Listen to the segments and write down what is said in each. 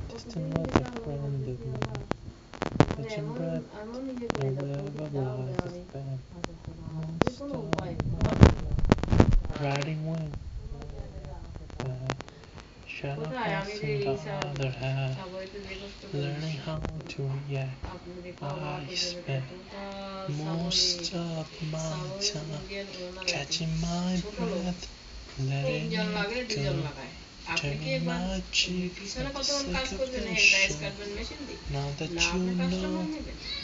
Distant weather from the moon, catching breath, and wherever lies is bad. Riding wind, shadow passing the other half, learning how to react. I spent most of my time catching my breath, letting it go, turning my cheek for the sake of the show. Now that you know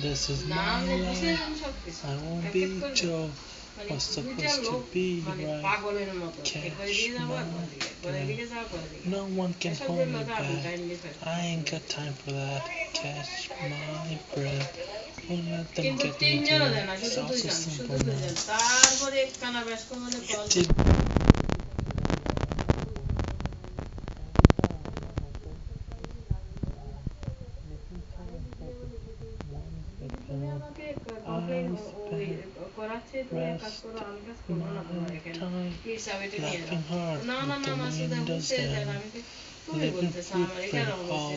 this is my life, I won't be told what's supposed to be right. Catch my breath. No one can hold me back. I ain't got time for that. Catch my breath. Won't let them get me down. It's all so simple now. It did. Rest my time, laughing hard with the windows down, leaving footprint all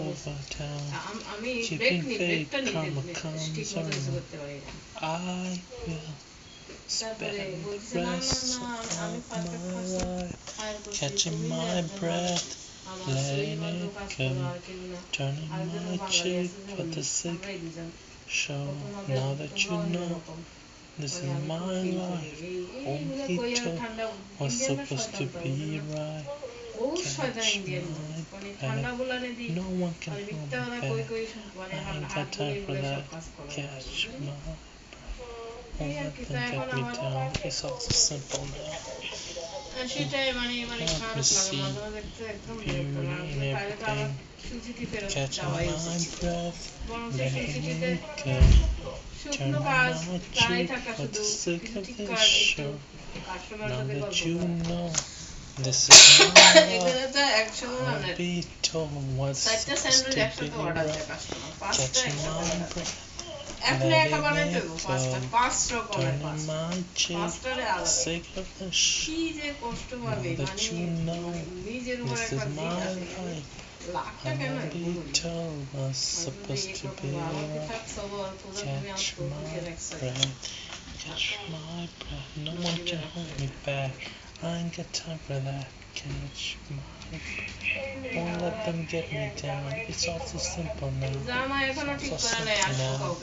over town, keeping faith karma comes around. I will spend the rest of my life catching my breath, letting it go, turning my cheek for the sake of show. Now that you know this is my life, only told what's supposed to be right. Catch my breath. No one can hold me back. I ain't got time for that. Catch my breath. Won't let them get me down. It's all so simple now. Let me see beauty in everything. Catching my breath, letting it go, turning my cheek for the sake of the show. Now that you know this is my life, I'll be told what's supposed to be right. Catching my breath, letting it go, turning my cheek for the sake of the show. Now that you know this is my life, I'll be told what's supposed to be right. Catch my breath, catch my breath. No one can hold me back. I ain't got time for that. Catch my breath. Won't let them get me down. It's all so simple now. It's all so simple now.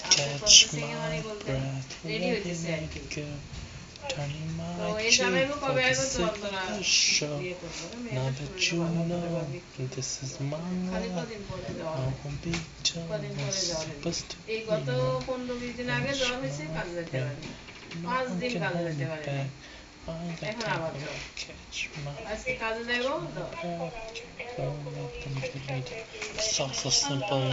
Catch my breath, letting it go, turning my cheek for the sake of the show. Now that you know this is my life, I won't be told what's supposed to be right. Catch my breath. No one can hold me back. I ain't got time for that. Catch my breath. Don't let them get me down. It's all so simple now.